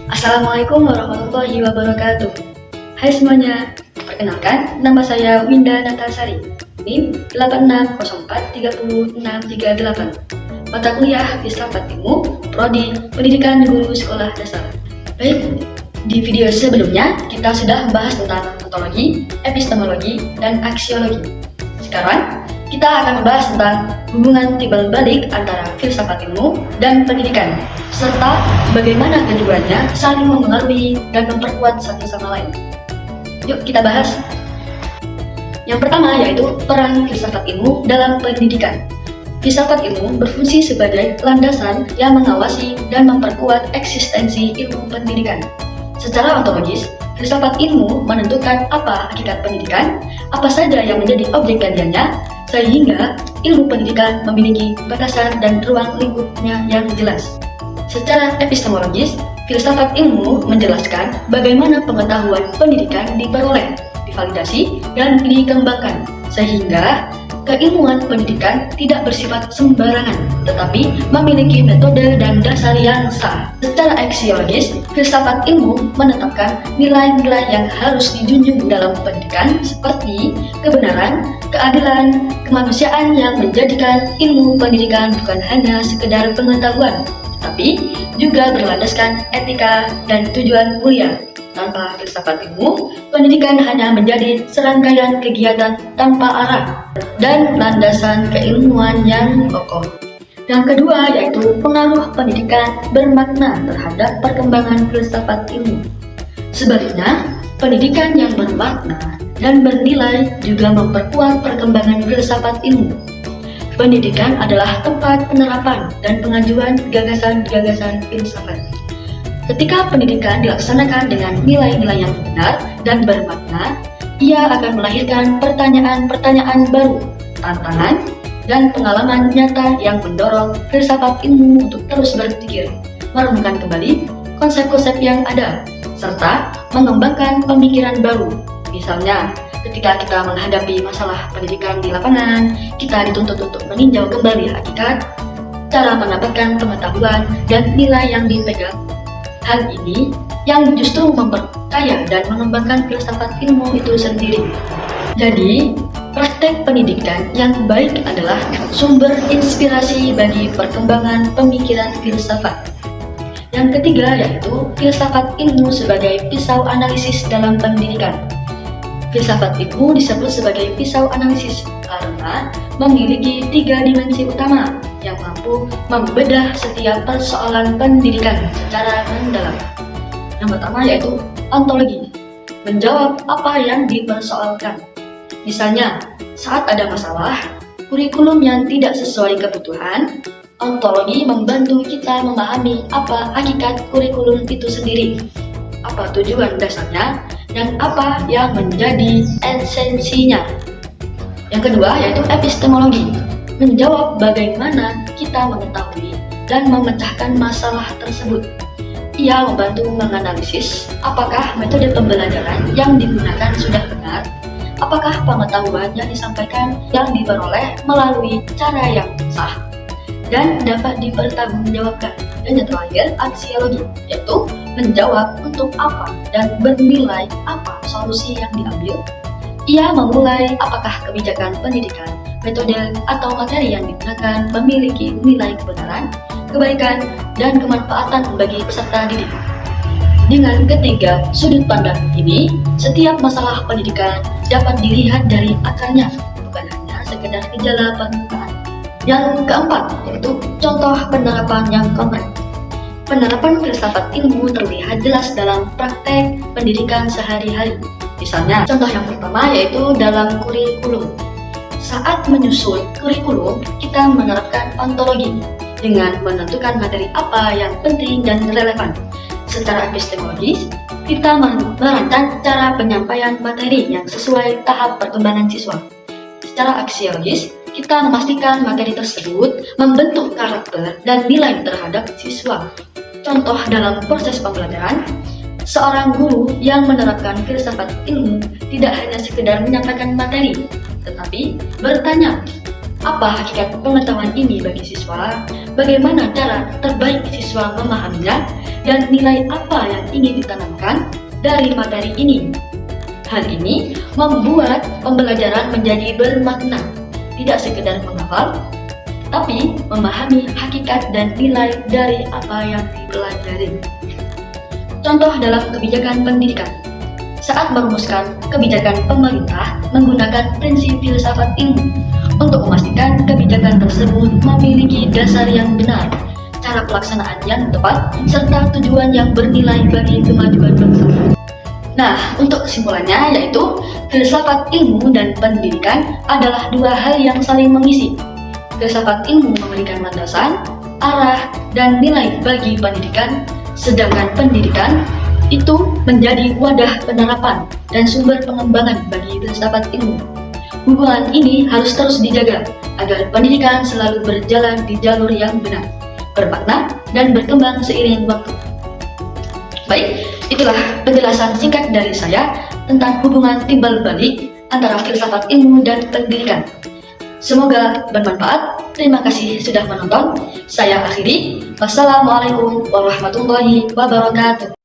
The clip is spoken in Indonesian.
Assalamualaikum warahmatullahi wabarakatuh. Hai semuanya, perkenalkan nama saya Winda Natasari, NIM 8604300638. Mata kuliah Filsafat Ilmu, Prodi Pendidikan Guru Sekolah Dasar. Baik, di video sebelumnya kita sudah membahas tentang ontologi, epistemologi, dan aksiologi. Sekarang kita akan membahas tentang hubungan timbal balik antara filsafat ilmu dan pendidikan, serta bagaimana keduanya saling mempengaruhi dan memperkuat satu sama lain. Yuk kita bahas. Yang pertama yaitu peran filsafat ilmu dalam pendidikan. Filsafat ilmu berfungsi sebagai landasan yang mengawasi dan memperkuat eksistensi ilmu pendidikan. Secara ontologis, filsafat ilmu menentukan apa hakikat pendidikan, apa saja yang menjadi objek kajiannya, sehingga ilmu pendidikan memiliki batasan dan ruang lingkupnya yang jelas. Secara epistemologis, filsafat ilmu menjelaskan bagaimana pengetahuan pendidikan diperoleh, divalidasi, dan dikembangkan, sehingga keilmuan pendidikan tidak bersifat sembarangan, tetapi memiliki metode dan dasar yang sah. Secara aksiologis, filsafat ilmu menetapkan nilai-nilai yang harus dijunjung dalam pendidikan seperti kebenaran, keadilan, kemanusiaan yang menjadikan ilmu pendidikan bukan hanya sekedar pengetahuan, tetapi juga berlandaskan etika dan tujuan mulia. Tanpa filsafat ilmu, pendidikan hanya menjadi serangkaian kegiatan tanpa arah dan landasan keilmuan yang kokoh. Yang kedua yaitu pengaruh pendidikan bermakna terhadap perkembangan filsafat ilmu. Sebaliknya, pendidikan yang bermakna dan bernilai juga memperkuat perkembangan filsafat ilmu. Pendidikan adalah tempat penerapan dan pengajuan gagasan-gagasan filsafat. Ketika pendidikan dilaksanakan dengan nilai-nilai yang benar dan bermakna, ia akan melahirkan pertanyaan-pertanyaan baru, tantangan, dan pengalaman nyata yang mendorong filsafat ilmu untuk terus berpikir, merenungkan kembali konsep-konsep yang ada, serta mengembangkan pemikiran baru. Misalnya, ketika kita menghadapi masalah pendidikan di lapangan, kita dituntut untuk meninjau kembali hakikat, cara mendapatkan pengetahuan, dan nilai yang dipegang. Hal ini yang justru memperkaya dan mengembangkan filsafat ilmu itu sendiri. Jadi, praktek pendidikan yang baik adalah sumber inspirasi bagi perkembangan pemikiran filsafat. Yang ketiga yaitu filsafat ilmu sebagai pisau analisis dalam pendidikan. Filsafat ilmu disebut sebagai pisau analisis karena memiliki 3 dimensi utama yang mampu membedah setiap persoalan pendidikan secara mendalam. Yang pertama yaitu ontologi, menjawab apa yang dipersoalkan. Misalnya, saat ada masalah, kurikulum yang tidak sesuai kebutuhan, ontologi membantu kita memahami apa hakikat kurikulum itu sendiri, apa tujuan dasarnya, dan apa yang menjadi esensinya. Yang kedua yaitu epistemologi, menjawab bagaimana kita mengetahui dan memecahkan masalah tersebut. Ia membantu menganalisis apakah metode pembelajaran yang digunakan sudah benar, apakah pengetahuan yang disampaikan yang diperoleh melalui cara yang sah, dan dapat dipertanggungjawabkan. Dan yang terakhir, aksiologi, yaitu menjawab untuk apa dan bernilai apa solusi yang diambil. Ia memulai apakah kebijakan pendidikan, metode, atau materi yang digunakan memiliki nilai kebenaran, kebaikan, dan kemanfaatan bagi peserta didik. Dengan ketiga sudut pandang ini, setiap masalah pendidikan dapat dilihat dari akarnya, bukan hanya sekedar gejala permukaan. Yang keempat yaitu contoh penerapan yang konkret. Penerapan filsafat ilmu terlihat jelas dalam praktek pendidikan sehari-hari. Misalnya, contoh yang pertama yaitu dalam kurikulum. Saat menyusun kurikulum, kita menerapkan ontologi dengan menentukan materi apa yang penting dan relevan. Secara epistemologis, kita merancang cara penyampaian materi yang sesuai tahap perkembangan siswa. Secara aksiologis, kita memastikan materi tersebut membentuk karakter dan nilai terhadap siswa. Contoh dalam proses pembelajaran, seorang guru yang menerapkan filsafat ilmu tidak hanya sekedar menyampaikan materi, tetapi bertanya, apa hakikat pengetahuan ini bagi siswa, bagaimana cara terbaik siswa memahaminya, dan nilai apa yang ingin ditanamkan dari materi ini. Hal ini membuat pembelajaran menjadi bermakna, tidak sekedar menghafal, tapi memahami hakikat dan nilai dari apa yang dipelajari. Contoh dalam kebijakan pendidikan. Saat merumuskan kebijakan pemerintah menggunakan prinsip filsafat ilmu untuk memastikan kebijakan tersebut memiliki dasar yang benar, cara pelaksanaan yang tepat, serta tujuan yang bernilai bagi kemajuan bangsa. Nah, untuk kesimpulannya yaitu filsafat ilmu dan pendidikan adalah dua hal yang saling mengisi. Filsafat ilmu memberikan landasan, arah, dan nilai bagi pendidikan, sedangkan pendidikan itu menjadi wadah penerapan dan sumber pengembangan bagi filsafat ilmu. Hubungan ini harus terus dijaga agar pendidikan selalu berjalan di jalur yang benar, bermakna, dan berkembang seiring waktu. Baik, itulah penjelasan singkat dari saya tentang hubungan timbal balik antara filsafat ilmu dan pendidikan. Semoga bermanfaat. Terima kasih sudah menonton. Saya akhiri. Wassalamualaikum warahmatullahi wabarakatuh.